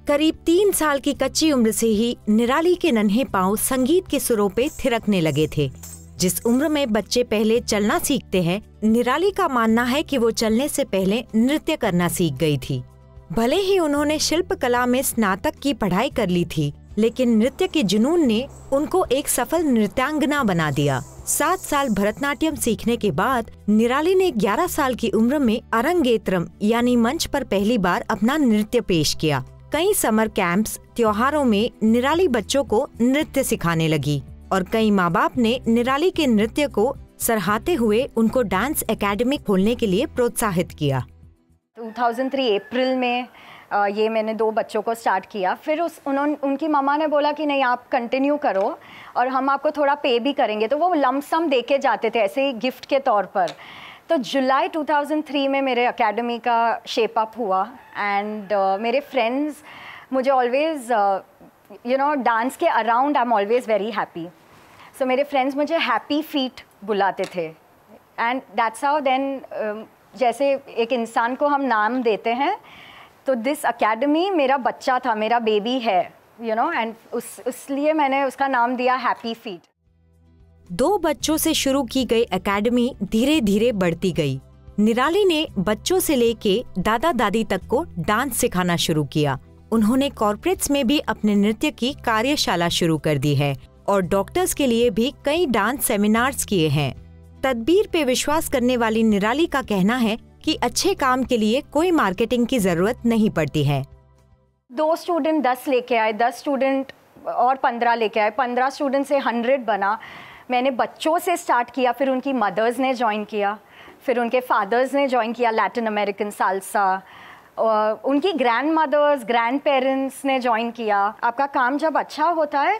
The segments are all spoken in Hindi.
करीब 3 साल की कच्ची उम्र से ही निराली के नन्हे पांव संगीत के सुरों पे थिरकने लगे थे। जिस उम्र में बच्चे पहले चलना सीखते हैं, निराली का मानना है कि वो चलने से पहले नृत्य करना सीख गई थी। भले ही उन्होंने शिल्प कला में स्नातक की पढ़ाई कर ली थी, लेकिन नृत्य के जुनून ने उनको एक सफल नृत्यांगना बना दिया। 7 साल भरतनाट्यम सीखने के बाद निराली ने 11 साल की उम्र में अरंगेत्रम यानी मंच पर पहली बार अपना नृत्य पेश किया। कई समर कैंप्स, त्योहारों में निराली बच्चों को नृत्य सिखाने लगी और कई माँ बाप ने निराली के नृत्य को सराहते हुए उनको डांस एकेडमी खोलने के लिए प्रोत्साहित किया। 2003 अप्रैल में ये मैंने 2 बच्चों को स्टार्ट किया। फिर उनकी मम्मा ने बोला कि नहीं, आप कंटिन्यू करो और हम आपको थोड़ा पे भी करेंगे। तो वो लम सम दे के जाते थे ऐसे ही गिफ्ट के तौर पर। तो जुलाई 2003 में मेरे एकेडमी का शेप अप हुआ एंड मेरे फ्रेंड्स मुझे ऑलवेज़ डांस के around I am always very happy. So मेरे फ्रेंड्स मुझे हैप्पी फीट बुलाते थे एंड दैट्स हाउ देन जैसे एक इंसान को हम नाम देते हैं, तो दिस एकेडमी मेरा बच्चा था, मेरा बेबी है, एंड इसलिए मैंने उसका नाम दिया हैप्पी फीट। 2 बच्चों से शुरू की गई एकेडमी धीरे धीरे बढ़ती गई। निराली ने बच्चों से लेके दादा दादी तक को डांस सिखाना शुरू किया। उन्होंने कॉर्पोरेट्स में भी अपने नृत्य की कार्यशाला शुरू कर दी है और डॉक्टर्स के लिए भी कई डांस सेमिनार्स किए हैं। तदबीर पे विश्वास करने वाली निराली का कहना है कि अच्छे काम के लिए कोई मार्केटिंग की जरूरत नहीं पड़ती है। 2 स्टूडेंट 10 लेके आए, 10 स्टूडेंट और 15 लेके आए, 15 स्टूडेंट से 100 बना। मैंने बच्चों से स्टार्ट किया, फिर उनकी मदर्स ने ज्वाइन किया, फिर उनके फादर्स ने ज्वाइन किया लैटिन अमेरिकन साल्सा, उनकी ग्रैंड मदर्स, ग्रैंड पेरेंट्स ने ज्वाइन किया। आपका काम जब अच्छा होता है,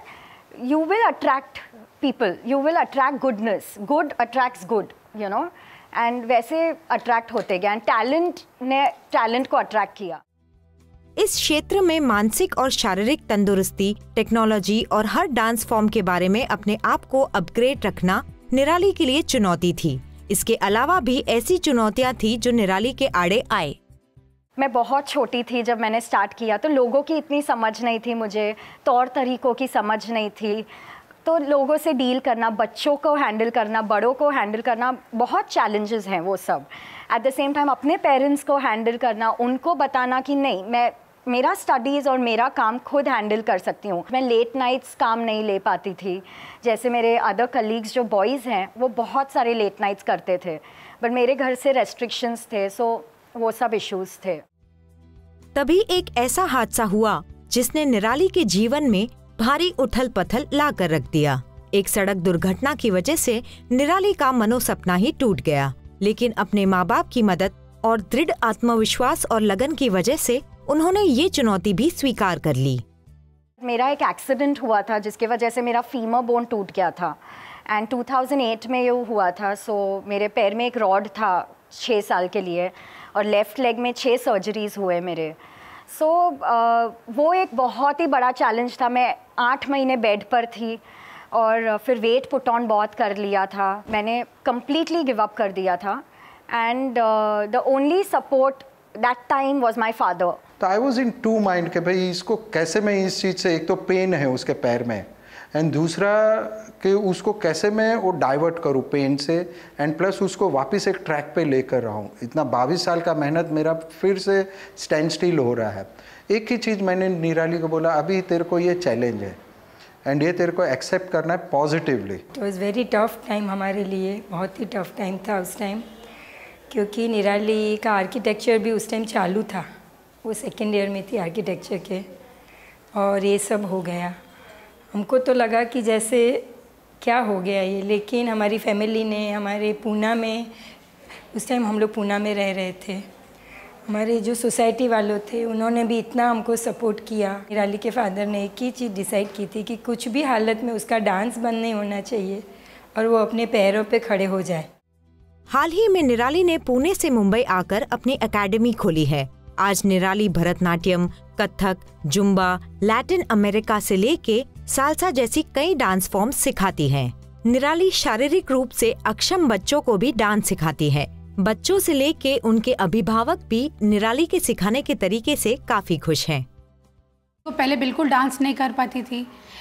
you will attract people, you will attract goodness, good attracts good, and वैसे अट्रैक्ट होते गए एंड टैलेंट ने टैलेंट को अट्रैक्ट किया। इस क्षेत्र में मानसिक और शारीरिक तंदुरुस्ती, टेक्नोलॉजी और हर डांस फॉर्म के बारे में अपने आप को अपग्रेड रखना निराली के लिए चुनौती थी। इसके अलावा भी ऐसी चुनौतियां थी जो निराली के आड़े आए। मैं बहुत छोटी थी जब मैंने स्टार्ट किया, तो लोगों की इतनी समझ नहीं थी, मुझे तौर तरीकों की समझ नहीं थी। तो लोगों से डील करना, बच्चों को हैंडल करना, बड़ों को हैंडल करना, बहुत चैलेंजेस हैं वो सब। एट द सेम टाइम अपने पेरेंट्स को हैंडल करना, उनको बताना कि नहीं, मेरा स्टडीज़ और मेरा काम खुद हैंडल कर सकती हूँ। मैं लेट नाइट्स काम नहीं ले पाती थी, जैसे मेरे अदर कलीग्स जो बॉयज़ हैं वो बहुत सारे लेट नाइट्स करते थे, बट मेरे घर से रेस्ट्रिक्शंस थे, सो वो सब इश्यूज थे। तभी एक ऐसा हादसा हुआ जिसने निराली के जीवन में भारी उथल पथल ला कर रख दिया। एक सड़क दुर्घटना की वजह से निराली का मनोसपना ही टूट गया, लेकिन अपने माँ बाप की मदद और दृढ़ आत्मविश्वास और लगन की वजह से उन्होंने ये चुनौती भी स्वीकार कर ली। मेरा एक एक्सीडेंट हुआ था जिसकी वजह से मेरा फीमर बोन टूट गया था एंड 2008 में ये हुआ था। सो मेरे पैर में एक रॉड था 6 साल के लिए और लेफ़्ट लेग में 6 सर्जरीज़ हुए मेरे। सो वो एक बहुत ही बड़ा चैलेंज था। मैं 8 महीने बेड पर थी और फिर वेट पुट ऑन बहुत कर लिया था। मैंने कम्प्लीटली गिव अप कर दिया था and the only support that time was my father. तो I was in to mind कि भाई इसको कैसे मैं इस चीज़ से, एक तो पेन है उसके पैर में एंड दूसरा कि उसको कैसे मैं वो डाइवर्ट करूँ पेन से एंड प्लस उसको वापस एक ट्रैक पे लेकर रहूँ। इतना 22 साल का मेहनत मेरा फिर से स्टैंड स्टिल हो रहा है। एक ही चीज़ मैंने निराली को बोला, अभी तेरे को ये चैलेंज है एंड ये तेरे को एक्सेप्ट करना है positively. It was very tough time हमारे लिए, बहुत ही टफ टाइम था उस टाइम, क्योंकि निराली का आर्किटेक्चर भी उस टाइम चालू था। वो 2nd ईयर में थी आर्किटेक्चर के और ये सब हो गया। हमको तो लगा कि जैसे क्या हो गया ये, लेकिन हमारी फैमिली ने हमारे पूना में, उस टाइम हम लोग पूना में रह रहे थे, हमारे जो सोसाइटी वालों थे उन्होंने भी इतना हमको सपोर्ट किया। निराली के फादर ने एक ही चीज़ डिसाइड की थी कि कुछ भी हालत में उसका डांस बंद नहीं होना चाहिए और वो अपने पैरों पे खड़े हो जाए। हाल ही में निराली ने पुणे से मुंबई आकर अपनी एकेडमी खोली है। आज निराली Bharatanatyam, Kathak, Zumba, Latin America से लेके साल्सा जैसी कई डांस फॉर्म सिखाती हैं। निराली शारीरिक रूप से अक्षम बच्चों को भी डांस सिखाती है। बच्चों से लेके उनके अभिभावक भी निराली के सिखाने के तरीके से काफी खुश हैं। वो पहले बिल्कुल डांस नहीं कर पाती थी,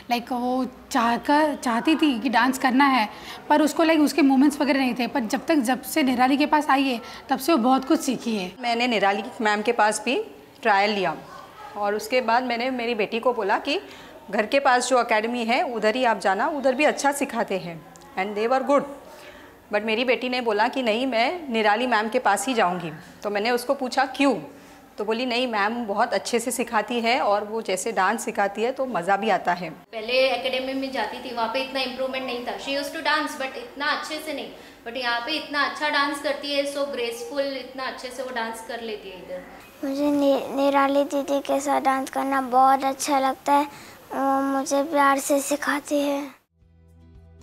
लाइक वो चाहती थी कि डांस करना है, पर उसको लाइक उसके मूवमेंट्स वगैरह नहीं थे। पर जब से निराली के पास आई है तब से वो बहुत कुछ सीखी है। मैंने निराली मैम के पास भी ट्रायल लिया और उसके बाद मैंने मेरी बेटी को बोला कि घर के पास जो एकेडमी है उधर ही आप जाना, उधर भी अच्छा सिखाते हैं, and they were good. But मेरी बेटी ने बोला कि नहीं, मैं निराली मैम के पास ही जाऊंगी। तो मैंने उसको पूछा क्यों, तो बोली नहीं मैम बहुत अच्छे से सिखाती है और वो जैसे डांस सिखाती है तो मज़ा भी आता है। पहले एकेडमी में जाती थी, वहाँ पे इतना इम्प्रूवमेंट नहीं था। She used to dance but इतना अच्छे से नहीं, बट यहाँ पे इतना अच्छा डांस करती है, सो ग्रेसफुल, इतना अच्छे से वो डांस कर लेती है इधर। मुझे निराली दीदी के साथ डांस करना बहुत अच्छा लगता है, वो मुझे प्यार से सिखाती है।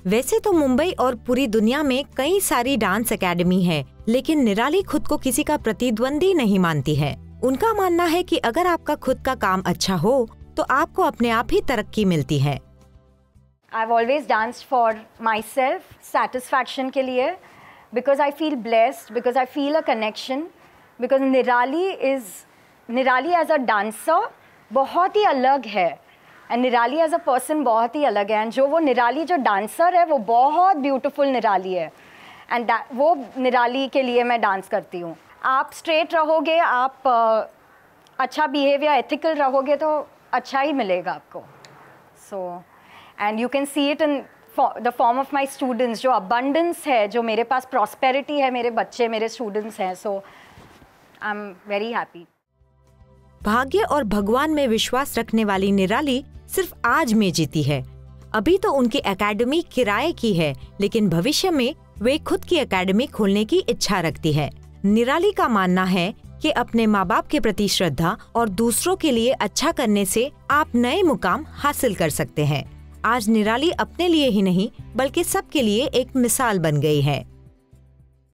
वैसे तो मुंबई और पूरी दुनिया में कई सारी डांस एकेडमी है, लेकिन निराली खुद को किसी का प्रतिद्वंदी नहीं मानती है। उनका मानना है कि अगर आपका खुद का काम अच्छा हो तो आपको अपने आप ही तरक्की मिलती है। I've always danced for myself, satisfaction के लिए, because I feel blessed, because I feel a connection, because निराली as a dancer बहुत ही अलग है, and निराली as a person बहुत ही अलग है, and जो वो निराली जो डांसर है वो बहुत ब्यूटीफुल निराली है, and वो निराली के लिए मैं डांस करती हूँ। आप स्ट्रेट रहोगे, आप अच्छा बिहेवियर एथिकल रहोगे तो अच्छा ही मिलेगा आपको। So and you can see it in the form of my students, जो अबंडेंस है, जो मेरे पास प्रॉस्पेरिटी है, मेरे बच्चे मेरे स्टूडेंट्स हैं। सो आई एम वेरी हैप्पी। भाग्य और भगवान में विश्वास रखने वाली निराली सिर्फ आज में जीती है। अभी तो उनकी एकेडमी किराए की है, लेकिन भविष्य में वे खुद की एकेडमी खोलने की इच्छा रखती है। निराली का मानना है कि अपने माँ बाप के प्रति श्रद्धा और दूसरों के लिए अच्छा करने से आप नए मुकाम हासिल कर सकते हैं। आज निराली अपने लिए ही नहीं बल्कि सबके लिए एक मिसाल बन गई है।